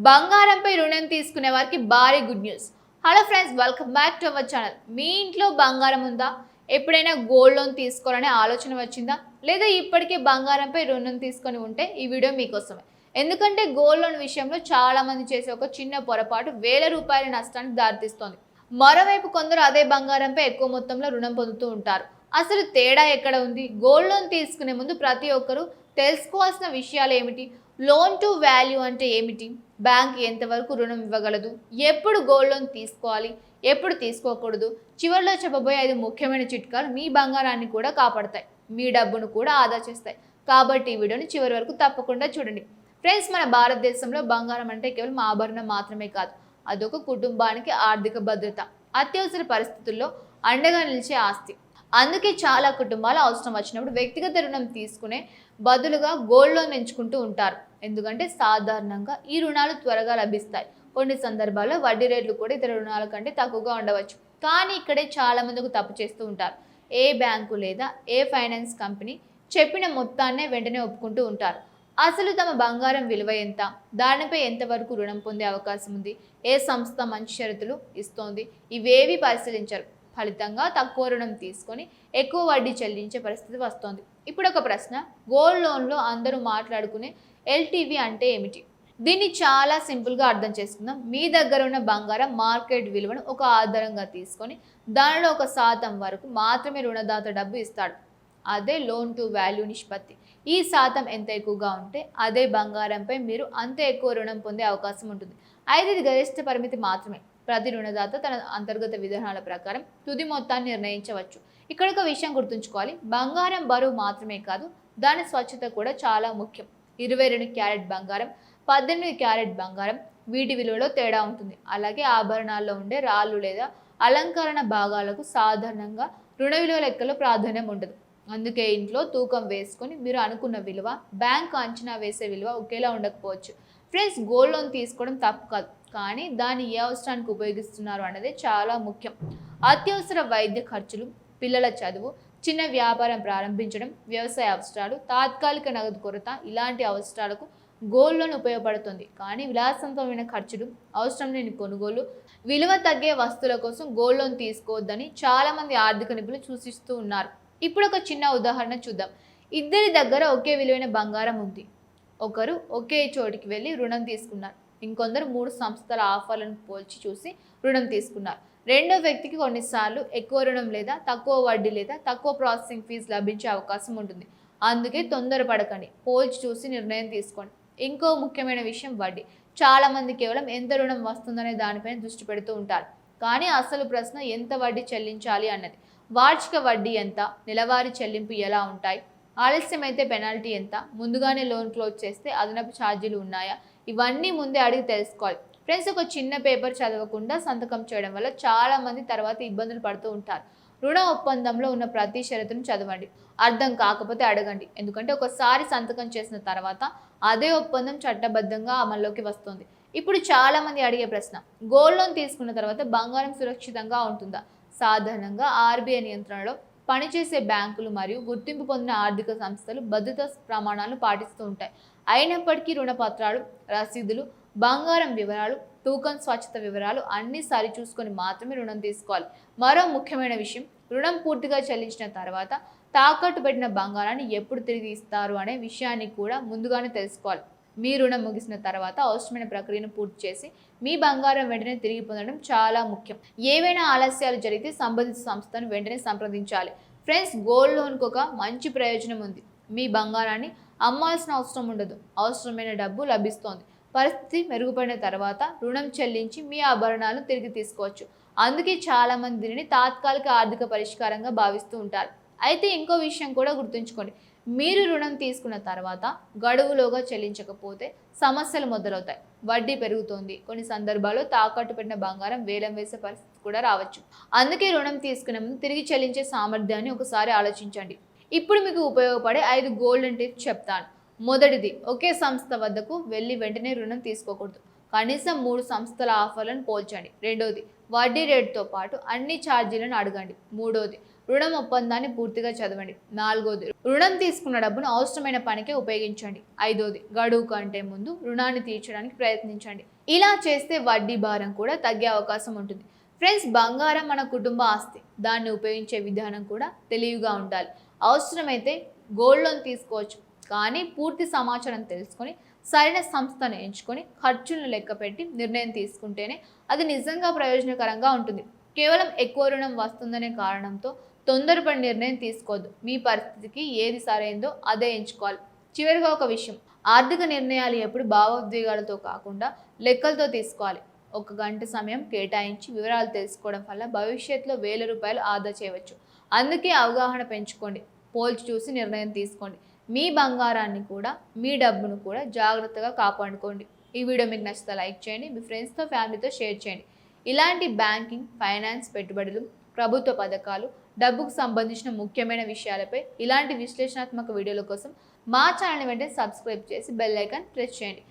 బంగారంపై రుణం తీసుకునే వారికి భారీ good news. Hello friends, welcome back to our channel. మీ ఇంట్లో బంగారం ఉందా? ఎప్పుడైనా గోల్డ్ లోన్ తీసుకోవాలనే ఆలోచన వచ్చిందా? లేదా ఇప్పటికే బంగారంపై రుణం తీసుకొని ఉంటే ఈ వీడియో మీకోసమే. ఎందుకంటే గోల్డ్ లోన్ విషయంలో చాలా మంది చేసే ఒక చిన్న పొరపాటు వేల రూపాయల నష్టానికి దారితీస్తోంది. మరోవైపు కొందరు అదే బంగారంపై ఎక్కువ మొత్తంలో రుణం పొందుతూ ఉంటారు. అసలు తేడా ఎక్కడ ఉంది? గోల్డ్ లోన్ తీసుకునే ముందు ప్రతి ఒక్కరూ తెలుసుకోవాల్సిన విషయాలు ఏమిటి? లోన్ టు వాల్యూ అంటే ఏమిటి? బ్యాంక్ ఎంతవరకు రుణం ఇవ్వగలదు? ఎప్పుడు గోల్డ్ లోన్ తీసుకోవాలి, ఎప్పుడు తీసుకోకూడదు? చివరిలో చెప్పబోయే 5 ముఖ్యమైన చిట్కాలు మీ బంగారాన్ని కూడా కాపాడతాయి, మీ డబ్బును కూడా ఆదా చేస్తాయి. కాబట్టి ఈ వీడియోని చివరి వరకు తప్పకుండా చూడండి. ఫ్రెండ్స్, మన భారతదేశంలో బంగారం అంటే కేవలం ఆభరణం మాత్రమే కాదు, అదొక కుటుంబానికి ఆర్థిక భద్రత, అత్యవసర పరిస్థితుల్లో అండగా నిలిచే ఆస్తి. అందుకే చాలా కుటుంబాలు అవసరం వచ్చినప్పుడు వ్యక్తిగత రుణం తీసుకునే బదులుగా గోల్డ్ లోన్ ఎంచుకుంటూ ఉంటారు. ఎందుకంటే సాధారణంగా ఈ రుణాలు త్వరగా లభిస్తాయి. కొన్ని సందర్భాల్లో వడ్డీ రేట్లు కూడా ఇతర రుణాల కంటే తక్కువగా ఉండవచ్చు. కానీ ఇక్కడే చాలా మందికి తప్పు చేస్తూ ఉంటారు. ఏ బ్యాంకు లేదా ఏ ఫైనాన్స్ కంపెనీ చెప్పిన మొత్తాన్నే వెంటనే ఒప్పుకుంటూ ఉంటారు. అసలు తమ బంగారం విలువ ఎంత, దానిపై ఎంతవరకు రుణం పొందే అవకాశం ఉంది, ఏ సంస్థ మంచి షరతులు ఇస్తోంది, ఇవేవి పరిశీలించరు. ఫలితంగా తక్కువ రుణం తీసుకొని ఎక్కువ వడ్డీ చెల్లించే పరిస్థితి వస్తోంది. ఇప్పుడు ఒక ప్రశ్న, గోల్డ్ లోన్లో అందరూ మాట్లాడుకునే ఎల్టీవీ అంటే ఏమిటి? దీన్ని చాలా సింపుల్గా అర్థం చేసుకుందాం. మీ దగ్గర ఉన్న బంగారం మార్కెట్ విలువను ఒక ఆధారంగా తీసుకొని దానిలో 1% వరకు మాత్రమే రుణదాత డబ్బు ఇస్తాడు. అదే లోన్ టు వాల్యూ నిష్పత్తి. ఈ శాతం ఎంత ఎక్కువగా ఉంటే అదే బంగారంపై మీరు అంత ఎక్కువ రుణం పొందే అవకాశం ఉంటుంది. అయితే ఇది గరిష్ట పరిమితి మాత్రమే. ప్రతి రుణదాత తన అంతర్గత విధానాల ప్రకారం తుది మొత్తాన్ని నిర్ణయించవచ్చు. ఇక్కడ ఒక విషయం గుర్తుంచుకోవాలి, బంగారం బరువు మాత్రమే కాదు, దాని స్వచ్ఛత కూడా చాలా ముఖ్యం. 22 క్యారెట్ బంగారం, 18 క్యారెట్ బంగారం, వీటి విలువలో తేడా ఉంటుంది. అలాగే ఆభరణాల్లో ఉండే రాళ్ళు లేదా అలంకరణ భాగాలకు సాధారణంగా రుణ విలువ లెక్కలో ప్రాధాన్యం ఉండదు. అందుకే ఇంట్లో తూకం వేసుకొని మీరు అనుకున్న విలువ, బ్యాంకు అంచనా వేసే విలువ ఒకేలా ఉండకపోవచ్చు. ఫ్రెండ్స్, గోల్డ్ లోన్ తీసుకోవడం తప్పు కాదు, కానీ దాన్ని ఏ అవసరానికి ఉపయోగిస్తున్నారు అనేది చాలా ముఖ్యం. అత్యవసర వైద్య ఖర్చులు, పిల్లల చదువు, చిన్న వ్యాపారం ప్రారంభించడం, వ్యవసాయ అవసరాలు, తాత్కాలిక నగదు కొరత, ఇలాంటి అవసరాలకు గోల్డ్ లోన్ ఉపయోగపడుతుంది. కానీ విలాసవంతమైన ఖర్చులు, అవసరం లేని కొనుగోలు, విలువ తగ్గే వస్తువుల కోసం గోల్డ్ లోన్ తీసుకోవద్దని చాలామంది ఆర్థిక నిపుణులు సూచిస్తూ ఉన్నారు. ఇప్పుడు ఒక చిన్న ఉదాహరణ చూద్దాం. ఇద్దరి దగ్గర ఒకే విలువైన బంగారం ఉంది. ఒకరు ఒకే చోటికి వెళ్ళి రుణం తీసుకున్నారు. ఇంకొందరు 3 సంస్థల ఆఫర్లను పోల్చి చూసి రుణం తీసుకున్నారు. రెండో వ్యక్తికి కొన్నిసార్లు ఎక్కువ రుణం లేదా తక్కువ వడ్డీ లేదా తక్కువ ప్రాసెసింగ్ ఫీజు లభించే అవకాశం ఉంటుంది. అందుకే తొందరపడకండి, పోల్చి చూసి నిర్ణయం తీసుకోండి. ఇంకో ముఖ్యమైన విషయం వడ్డీ. చాలామంది కేవలం ఎంత రుణం వస్తుందనే దానిపైన దృష్టి పెడుతూ ఉంటారు. కానీ అసలు ప్రశ్న ఎంత వడ్డీ చెల్లించాలి అన్నది. వార్షిక వడ్డీ ఎంత, నెలవారీ చెల్లింపు ఎలా ఉంటాయి, ఆలస్యమైతే పెనాల్టీ ఎంత, ముందుగానే లోన్ క్లోజ్ చేస్తే అదనపు ఛార్జీలు ఉన్నాయా, ఇవన్నీ ముందే అడిగి తెలుసుకోవాలి. ఫ్రెండ్స్, ఒక చిన్న పేపర్ చదవకుండా సంతకం చేయడం వల్ల చాలా మంది తర్వాత ఇబ్బందులు పడుతూ ఉంటారు. రుణ ఒప్పందంలో ఉన్న ప్రతి షరతును చదవండి. అర్థం కాకపోతే అడగండి. ఎందుకంటే ఒకసారి సంతకం చేసిన తర్వాత అదే ఒప్పందం చట్టబద్ధంగా అమల్లోకి వస్తుంది. ఇప్పుడు చాలా మంది అడిగే ప్రశ్న, గోల్డ్ లోన్ తీసుకున్న తర్వాత బంగారం సురక్షితంగా ఉంటుందా? సాధారణంగా ఆర్బీఐ నియంత్రణలో పనిచేసే బ్యాంకులు మరియు గుర్తింపు పొందిన ఆర్థిక సంస్థలు భద్రతా ప్రమాణాలను పాటిస్తూ ఉంటాయి. అయినప్పటికీ రుణపత్రాలు, రసీదులు, బంగారం వివరాలు, తూకం స్వచ్ఛత వివరాలు అన్నీ సరిచూసుకొని మాత్రమే రుణం తీసుకోవాలి. మరో ముఖ్యమైన విషయం, రుణం పూర్తిగా చెల్లించిన తర్వాత తాకట్టు పెట్టిన బంగారాన్ని ఎప్పుడు తిరిగి ఇస్తారు అనే విషయాన్ని కూడా ముందుగానే తెలుసుకోవాలి. మీ రుణం ముగిసిన తర్వాత అవసరమైన ప్రక్రియను పూర్తి చేసి మీ బంగారం వెంటనే తిరిగి పొందడం చాలా ముఖ్యం. ఏవైనా ఆలస్యాలు జరిగితే సంబంధిత సంస్థను వెంటనే సంప్రదించాలి. ఫ్రెండ్స్, గోల్డ్ లోన్కి ఒక మంచి ప్రయోజనం ఉంది. మీ బంగారాన్ని అమ్మాల్సిన అవసరం ఉండదు, అవసరమైన డబ్బు లభిస్తోంది. పరిస్థితి మెరుగుపడిన తర్వాత రుణం చెల్లించి మీ ఆభరణాలను తిరిగి తీసుకోవచ్చు. అందుకే చాలామంది దీనిని తాత్కాలిక ఆర్థిక పరిష్కారంగా భావిస్తూ ఉంటారు. అయితే ఇంకో విషయం కూడా గుర్తుంచుకోండి, మీరు రుణం తీసుకున్న తర్వాత గడువులోగా చెల్లించకపోతే సమస్యలు మొదలవుతాయి. వడ్డీ పెరుగుతోంది, కొన్ని సందర్భాల్లో తాకట్టు పెట్టిన బంగారం వేలం వేసే పరిస్థితి కూడా రావచ్చు. అందుకే రుణం తీసుకునే ముందు తిరిగి చెల్లించే సామర్థ్యాన్ని ఒకసారి ఆలోచించండి. ఇప్పుడు మీకు ఉపయోగపడే 5 గోల్డెన్ టిప్స్ చెప్తాను. మొదటిది, ఒకే సంస్థ వద్దకు వెళ్ళి వెంటనే రుణం తీసుకోకూడదు. కనీసం 3 సంస్థల ఆఫర్లను పోల్చండి. రెండోది, వడ్డీ రేటుతో పాటు అన్ని ఛార్జీలను అడగండి. మూడోది, రుణం ఒప్పందాన్ని పూర్తిగా చదవండి. 4వది, రుణం తీసుకున్న డబ్బును అవసరమైన పనికే ఉపయోగించండి. 5వది, గడువు కంటే ముందు రుణాన్ని తీర్చడానికి ప్రయత్నించండి. ఇలా చేస్తే వడ్డీ భారం కూడా తగ్గే అవకాశం ఉంటుంది. ఫ్రెండ్స్, బంగారం మన కుటుంబ ఆస్తి. దాన్ని ఉపయోగించే విధానం కూడా తెలివిగా ఉండాలి. అవసరమైతే గోల్డ్ లోన్ తీసుకోవచ్చు, కానీ పూర్తి సమాచారం తెలుసుకొని సరైన సంస్థను ఎంచుకొని ఖర్చులను లెక్కపెట్టి నిర్ణయం తీసుకుంటేనే అది నిజంగా ప్రయోజనకరంగా ఉంటుంది. కేవలం ఎక్కువ రుణం వస్తుందనే కారణంతో తొందరపడి నిర్ణయం తీసుకోవద్దు. మీ పరిస్థితికి ఏది సరైందో అదే ఎంచుకోవాలి. చివరిగా ఒక విషయం, ఆర్థిక నిర్ణయాలు ఎప్పుడు భావోద్వేగాలతో కాకుండా లెక్కలతో తీసుకోవాలి. 1 గంట సమయం కేటాయించి వివరాలు తెలుసుకోవడం వల్ల భవిష్యత్తులో వేల రూపాయలు ఆదా చేయవచ్చు. అందుకే అవగాహన పెంచుకోండి, పోల్చి చూసి నిర్ణయం తీసుకోండి. మీ బంగారాన్ని కూడా మీ డబ్బును కూడా జాగ్రత్తగా కాపాడుకోండి. ఈ వీడియో మీకు నచ్చితే లైక్ చేయండి, మీ ఫ్రెండ్స్తో ఫ్యామిలీతో షేర్ చేయండి. ఇలాంటి బ్యాంకింగ్, ఫైనాన్స్, పెట్టుబడులు, ప్రభుత్వ పథకాలు, డబ్బుకు సంబంధించిన ముఖ్యమైన విషయాలపై ఇలాంటి విశ్లేషణాత్మక వీడియోల కోసం మా ఛానల్ వెంటనే సబ్స్క్రైబ్ చేసి బెల్ ఐకాన్ ప్రెస్ చేయండి.